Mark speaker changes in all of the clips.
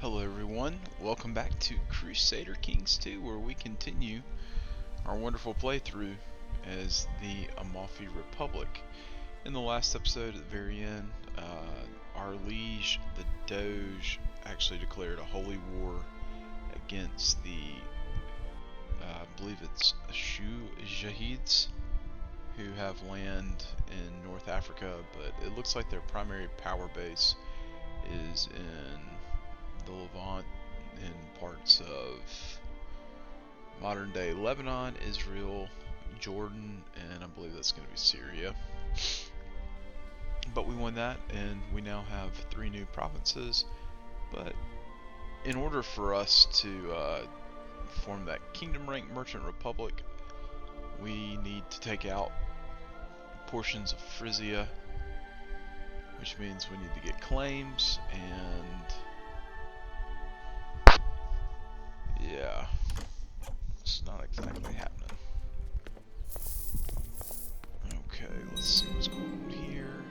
Speaker 1: Hello everyone, welcome back to Crusader Kings 2, where we continue our wonderful playthrough as the Amalfi Republic. In the last episode, at the very end, our liege, the Doge, actually declared a holy war against the, I believe it's Jahids, who have land in North Africa, but it looks like their primary power base is in the Levant, in parts of modern day Lebanon, Israel, Jordan, and I believe that's going to be Syria. But we won that, and we now have 3 new provinces. But in order for us to form that kingdom rank merchant republic, we need to take out portions of Frisia, which means we need to get claims, and yeah, it's not exactly happening. Okay, let's see what's going on here.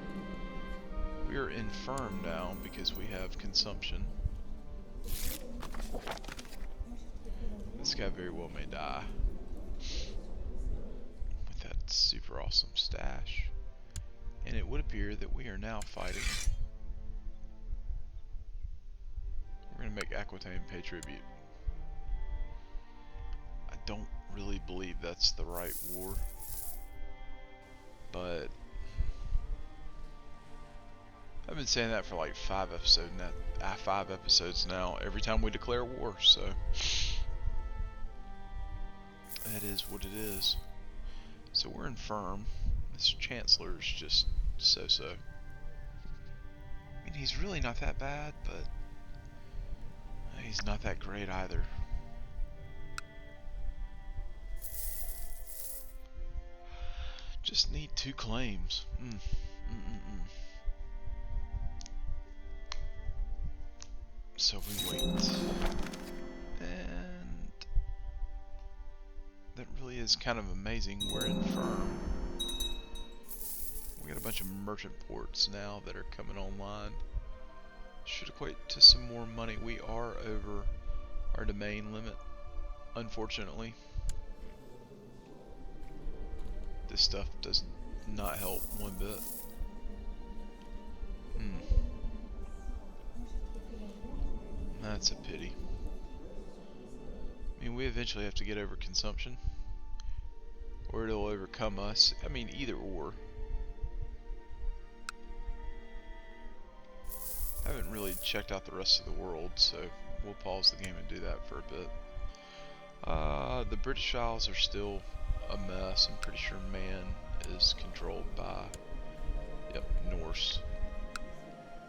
Speaker 1: We are infirm now because we have consumption. This guy very well may die with that super awesome stash. And it would appear that we are now fighting. We're going to make Aquitaine pay tribute. I don't really believe that's the right war, but I've been saying that for like 5 episodes now, every time we declare war, so that is what it is. So we're infirm. This Chancellor is just so-so. I mean, he's really not that bad, but he's not that great either. Just need 2 claims. So we wait. And that really is kind of amazing. We're infirm. We got a bunch of merchant ports now that are coming online. Should equate to some more money. We are over our domain limit, unfortunately. This stuff does not help one bit. That's a pity. I mean, we eventually have to get over consumption, or it'll overcome us. I mean, either or. I haven't really checked out the rest of the world, so we'll pause the game and do that for a bit. The British Isles are still a mess. I'm pretty sure Man is controlled by, Norse.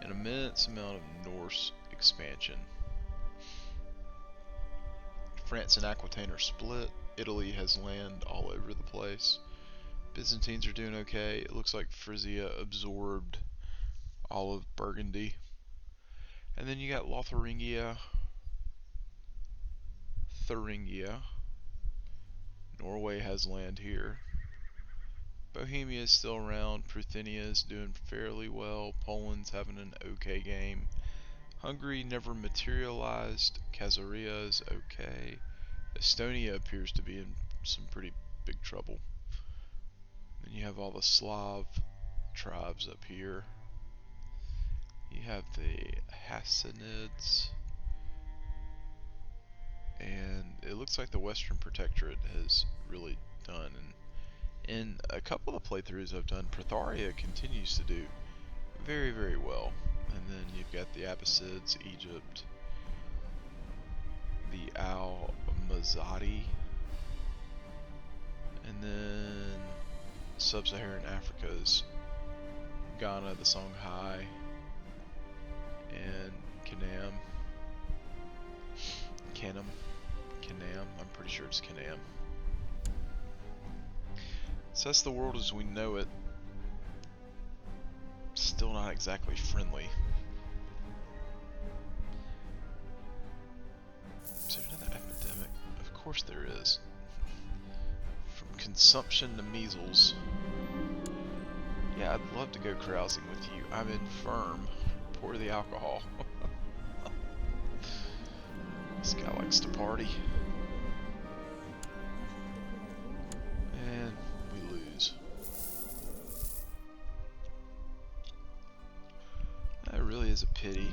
Speaker 1: An immense amount of Norse expansion. France and Aquitaine are split. Italy has land all over the place. Byzantines are doing okay. It looks like Frisia absorbed all of Burgundy. And then you got Lotharingia, Thuringia. Norway has land here. Bohemia is still around. Pruthenia is doing fairly well. Poland's having an okay game. Hungary never materialized. Khazaria is okay. Estonia appears to be in some pretty big trouble. Then you have all the Slav tribes up here. You have the Hassanids. And it looks like the Western Protectorate has really done. And in a couple of playthroughs I've done, Protharia continues to do very, very well. And then you've got the Abbasids, Egypt, the Al-Mazadi, and then Sub-Saharan Africa's Ghana, the Songhai, and Kanam, I'm pretty sure it's Kanam. So that's the world as we know it. Still not exactly friendly. Is there another epidemic? Of course there is. From consumption to measles. Yeah, I'd love to go carousing with you. I'm infirm. Pour the alcohol. 40. And we lose. That really is a pity.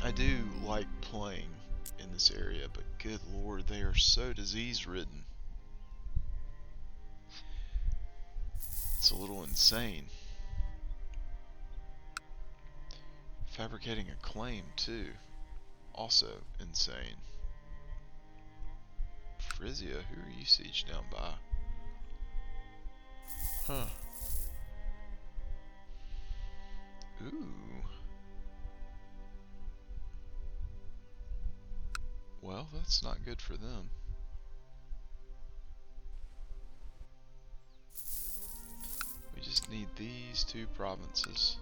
Speaker 1: I do like playing in this area, but good lord, they are so disease-ridden. It's a little insane. Fabricating a claim, too. Also insane. Frisia, who are you sieged down by? Huh. Ooh. Well, that's not good for them. We just need these two provinces.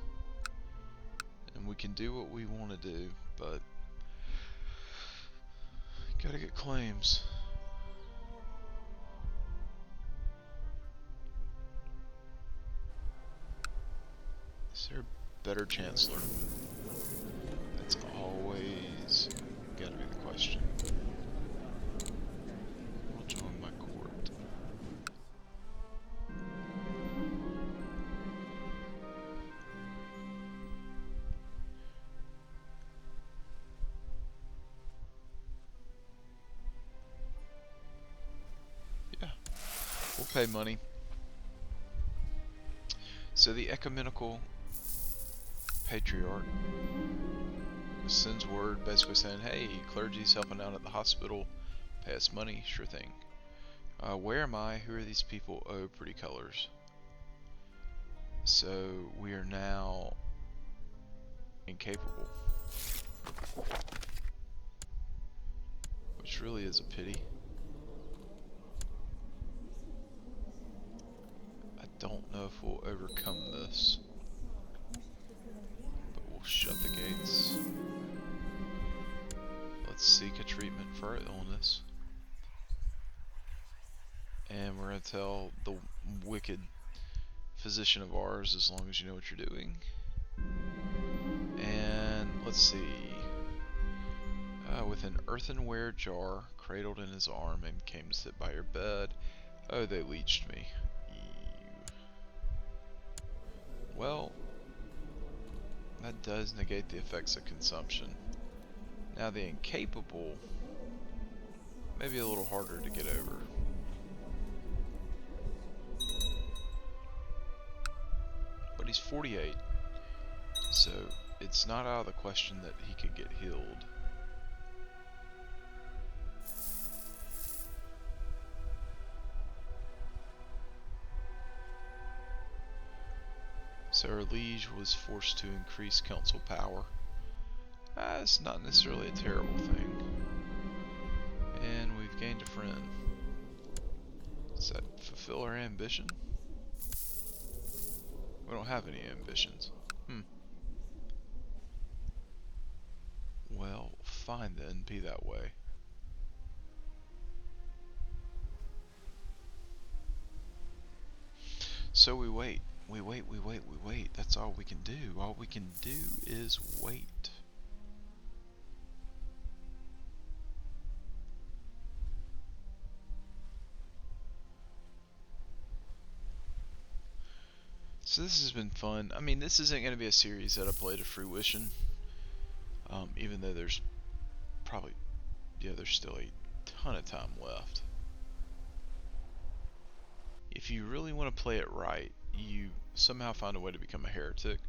Speaker 1: And we can do what we want to do, but gotta get claims. Is there a better chancellor? That's always gotta be the question. I'll join my court. Yeah, we'll pay money. So the ecumenical patriarch sends word basically saying, hey, clergy's helping out at the hospital, pay us money, sure thing. Where am I? Who are these people? Oh, pretty colors. So we are now incapable, which really is a pity. I don't know if we'll overcome this, but we'll shut the gates. Let's seek a treatment for our illness. And we're going to tell the wicked physician of ours, as long as you know what you're doing. And let's see. With an earthenware jar cradled in his arm and came to sit by your bed. Oh, they leeched me. Well, that does negate the effects of consumption. Now the incapable may be a little harder to get over. But he's 48, so it's not out of the question that he could get healed. So our liege was forced to increase council power. It's not necessarily a terrible thing. And we've gained a friend. Does that fulfill our ambition? We don't have any ambitions. Well, fine then, be that way. So we wait. We wait, we wait, we wait. That's all we can do. All we can do is wait. So this has been fun. I mean, this isn't going to be a series that I play to fruition. Even though there's probably, there's still a ton of time left. If you really want to play it right, you somehow find a way to become a heretic.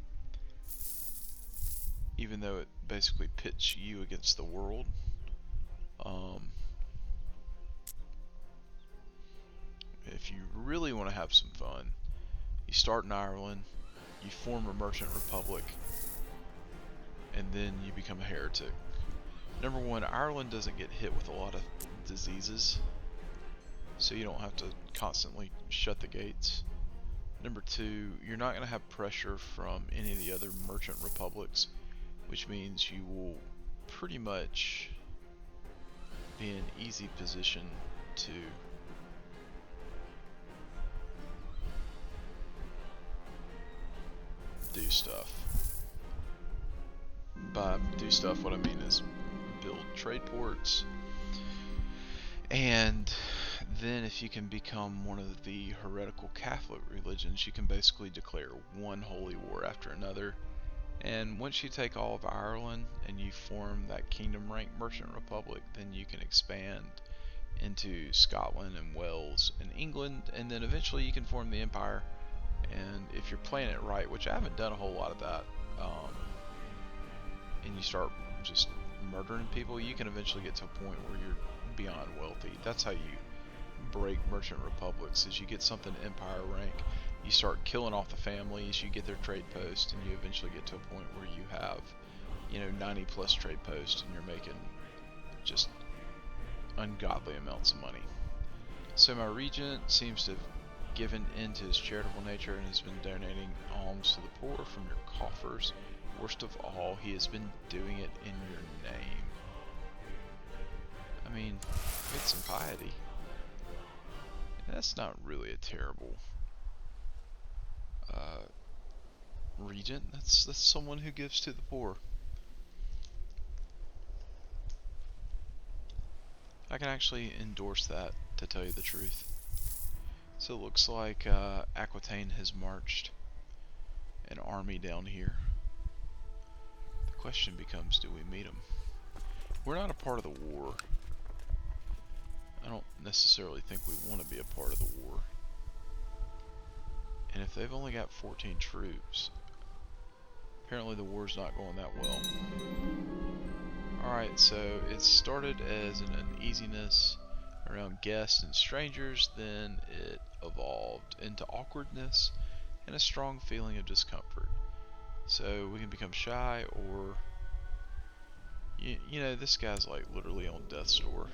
Speaker 1: Even though it basically pits you against the world. If you really want to have some fun, you start in Ireland, you form a merchant republic, and then you become a heretic. Number one, Ireland doesn't get hit with a lot of diseases, so you don't have to constantly shut the gates. Number two, you're not going to have pressure from any of the other merchant republics, which means you will pretty much be in an easy position to do stuff. By do stuff, what I mean is build trade ports, and then if you can become one of the heretical Catholic religions, you can basically declare one holy war after another. And once you take all of Ireland and you form that kingdom rank merchant republic, then you can expand into Scotland and Wales and England, and then eventually you can form the empire. And if you're playing it right, which I haven't done a whole lot of that, and you start just murdering people, you can eventually get to a point where you're beyond wealthy. That's how you break merchant republics, is you get something empire rank, you start killing off the families, you get their trade posts, and you eventually get to a point where you have, 90 plus trade posts, and you're making just ungodly amounts of money. So my regent seems to have given into his charitable nature and has been donating alms to the poor from your coffers. Worst of all, he has been doing it in your name. I mean, get some piety. That's not really a terrible regent. That's someone who gives to the poor. I can actually endorse that, to tell you the truth. So it looks like Aquitaine has marched an army down here. The question becomes, do we meet them? We're not a part of the war. I don't necessarily think we want to be a part of the war. And if they've only got 14 troops, apparently the war's not going that well. Alright, so it started as an uneasiness around guests and strangers, then it evolved into awkwardness and a strong feeling of discomfort. So we can become shy, or this guy's like literally on death's door,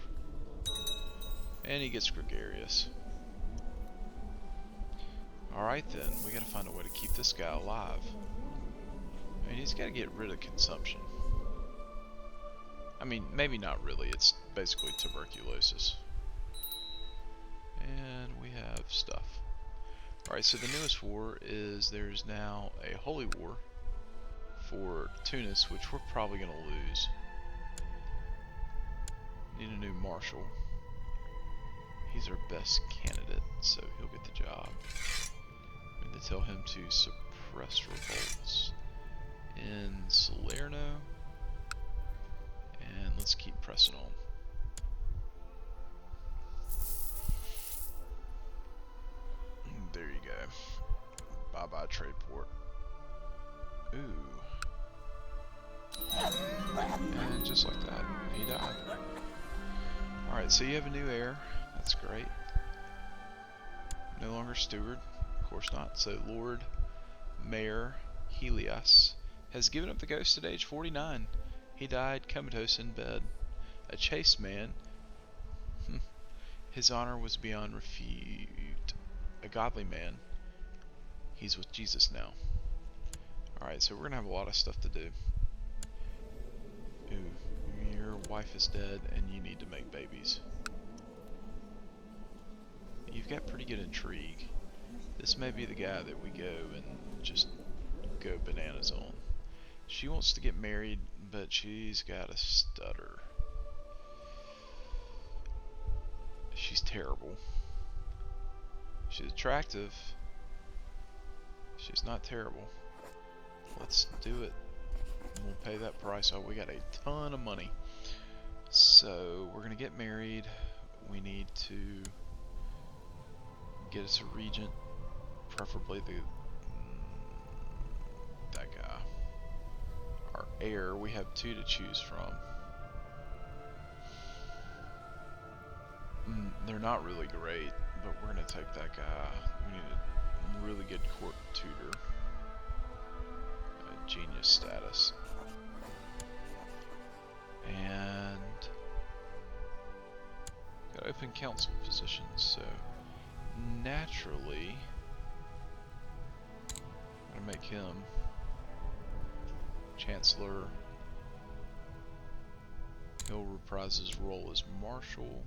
Speaker 1: and he gets gregarious. Alright then, we gotta find a way to keep this guy alive. I mean, he's gotta get rid of consumption. I mean, maybe not really, it's basically tuberculosis. And we have stuff. Alright, so the newest war is there's now a holy war for Tunis, which we're probably going to lose. Need a new marshal. He's our best candidate, so he'll get the job. We need to tell him to suppress revolts in Salerno. And let's keep pressing on. There you go. Bye bye trade port. Ooh. And just like that, he died. Alright, so you have a new heir. That's great. No longer steward. Of course not. So Lord Mayor Helios has given up the ghost at age 49. He died comatose in bed. A chaste man. His honor was beyond refute. A godly man. He's with Jesus now. Alright, so we're going to have a lot of stuff to do. Ooh, your wife is dead and you need to make babies. You've got pretty good intrigue. This may be the guy that we go and just go bananas on. She wants to get married, but she's got a stutter. She's terrible. She's attractive. She's not terrible. Let's do it. We'll pay that price. Oh, we got a ton of money. So we're gonna get married. We need to get us a regent, preferably that guy. Our heir. We have two to choose from. They're not really great, but we're gonna take that guy. We need a really good court tutor. Genius status. And got open council positions, so naturally I'm gonna make him chancellor. He'll reprise his role as marshal.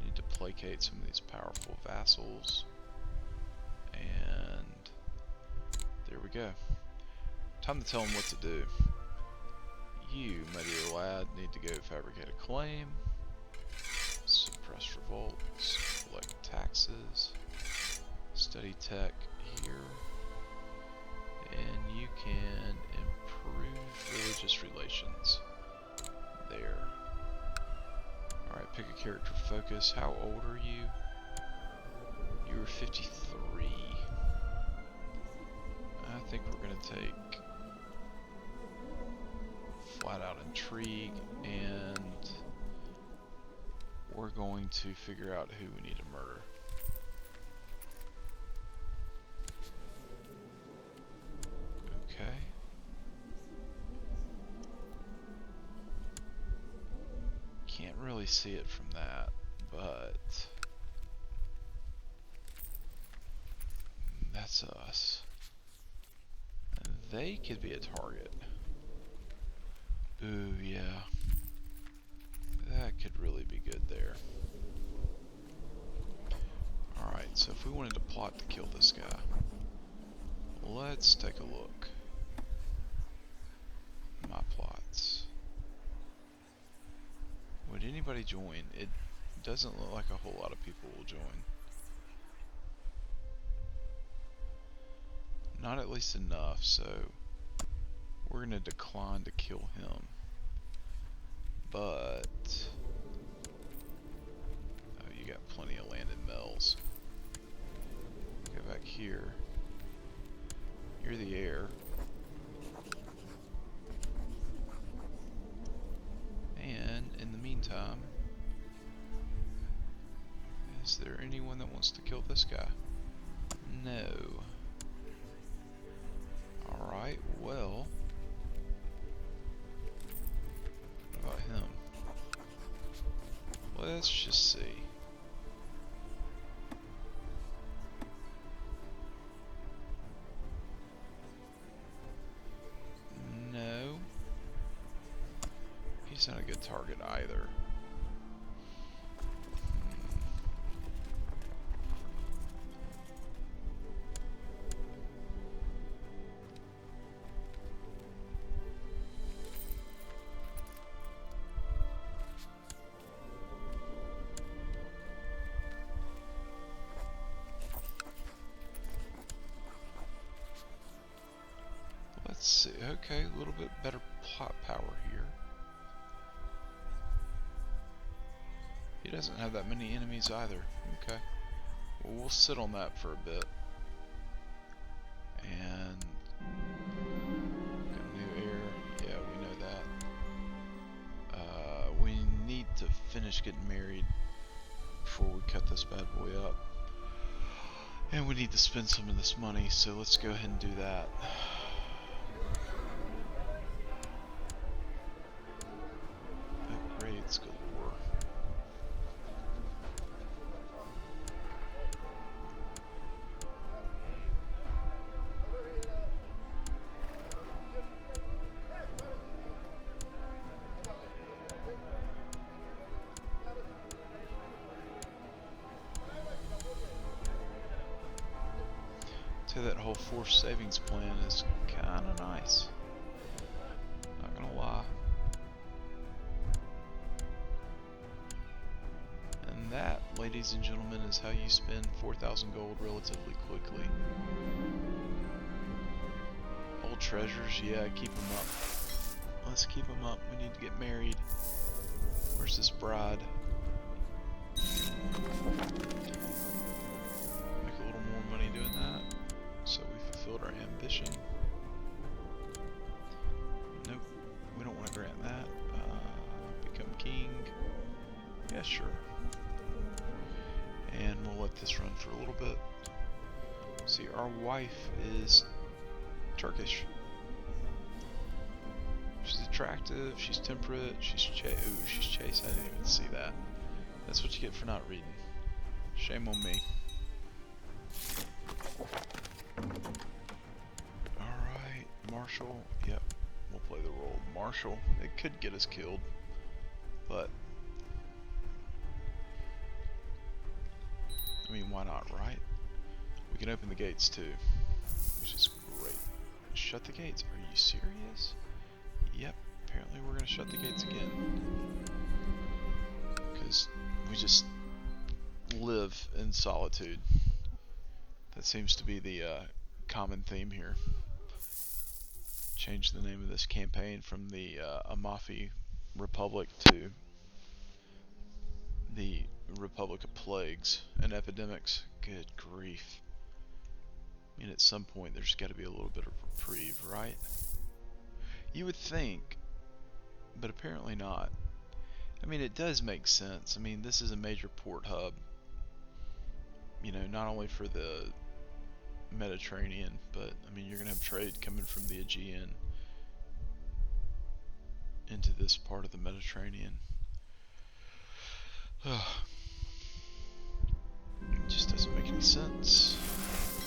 Speaker 1: Need to placate some of these powerful vassals, and there we go. Time to tell him what to do. You, my dear lad, need to go fabricate a claim, suppress revolts, collect taxes, study tech here, and you can improve religious relations there. Alright, pick a character focus. How old are you? You were 53. I think we're going to take flat out intrigue, and we're going to figure out who we need to murder. Okay. Can't really see it from that, but that's us. And they could be a target. Ooh, yeah. That could really be good there. Alright, so if we wanted to plot to kill this guy, let's take a look. My plots. Would anybody join? It doesn't look like a whole lot of people will join. Not at least enough, so we're going to decline to kill him. But oh, you got plenty of land in Mel's. Go back here. You're the heir. And in the meantime, is there anyone that wants to kill this guy? No. Alright, well, what about him? Let's just see. No. He's not a good target either. Let's see, okay, a little bit better plot power here. He doesn't have that many enemies either. Okay. Well, we'll sit on that for a bit. And got a new heir. Yeah, we know that. We need to finish getting married before we cut this bad boy up. And we need to spend some of this money, so let's go ahead and do that. Upgrades galore. That whole forced savings plan is kind of nice. Not gonna lie. And that, ladies and gentlemen, is how you spend 4,000 gold relatively quickly. Old treasures, yeah, keep them up. Let's keep them up. We need to get married. Where's this bride? Make a little more money doing that. So we fulfilled our ambition. Nope, we don't want to grant that. Become king. Yeah, sure. And we'll let this run for a little bit. See, our wife is Turkish. She's attractive, she's temperate, she's she's chaste. I didn't even see that. That's what you get for not reading. Shame on me. Alright, Marshal. Yep, we'll play the role of Marshal. It could get us killed, but I mean, why not, right? We can open the gates too, which is great. shut the gates. Are you serious? Yep, apparently we're gonna shut the gates again. Because we just live in solitude. That seems to be the common theme here. Change the name of this campaign from the Amalfi Republic to the Republic of Plagues and Epidemics. Good grief. I mean, at some point there's got to be a little bit of reprieve, right? You would think, but apparently not. I mean, it does make sense. I mean, this is a major port hub, you know, not only for the Mediterranean, but I mean, you're gonna have trade coming from the Aegean into this part of the Mediterranean. It just doesn't make any sense.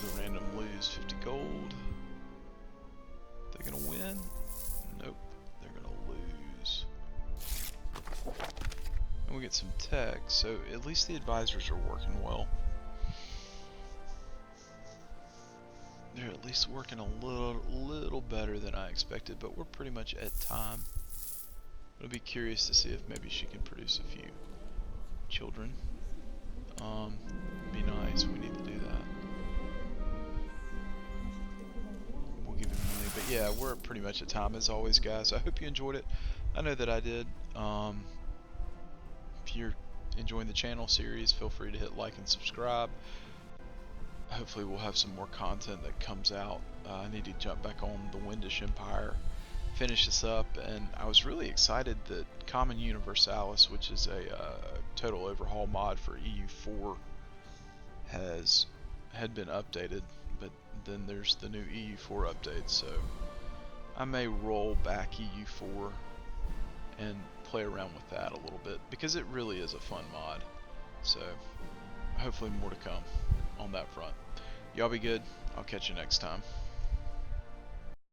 Speaker 1: The random lose 50 gold. They're gonna win? Nope, they're gonna lose. And we get some tech, so at least the advisors are working well. They're at least working a little better than I expected, but we're pretty much at time. I'll be curious to see if maybe she can produce a few children. Be nice, we need to do that. We'll give him money, but yeah, we're pretty much at time as always, guys. I hope you enjoyed it. I know that I did. If you're enjoying the channel series, feel free to hit like and subscribe. Hopefully we'll have some more content that comes out. I need to jump back on the Windish Empire, finish this up, and I was really excited that Common Universalis, which is a total overhaul mod for EU4, had been updated, but then there's the new EU4 update, so I may roll back EU4 and play around with that a little bit, because it really is a fun mod. So hopefully more to come on that front. Y'all be good. I'll catch you next time.